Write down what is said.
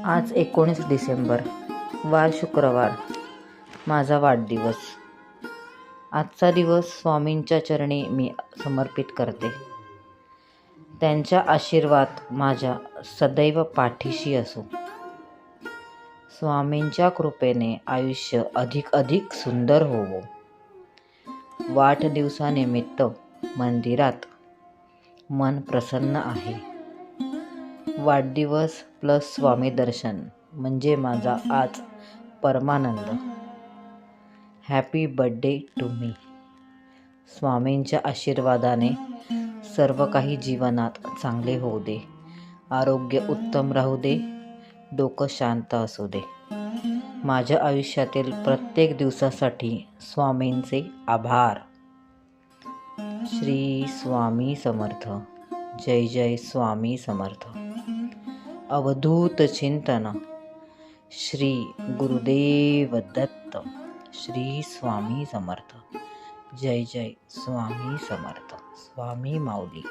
आज 19 डिसेंबर, वार शुक्रवार, माझा वाढदिवस. आजचा दिवस स्वामींच्या चरणी मी समर्पित करते. त्यांचा आशीर्वाद माझ्या सदैव पाठीशी असो. स्वामींच्या कृपेने आयुष्य अधिक सुंदर होवो. वाढदिवसानिमित्त मंदिरात मन प्रसन्न आहे. वाढदिवस प्लस स्वामी दर्शन म्हणजे माझा आज परमानंद. Happy birthday to me. स्वामींच्या आशीर्वादाने सर्व काही जीवनात चांगले होऊ दे. आरोग्य उत्तम राहू दे. डोकं शांत असू दे. माझ्या आयुष्यातील प्रत्येक दिवसासाठी स्वामींचे आभार. श्री स्वामी समर्थ. जय जय स्वामी समर्थ. अवधूत चिंतन. श्री गुरुदेव दत्त. श्री स्वामी समर्थ. जय जय स्वामी समर्थ. स्वामी माऊली.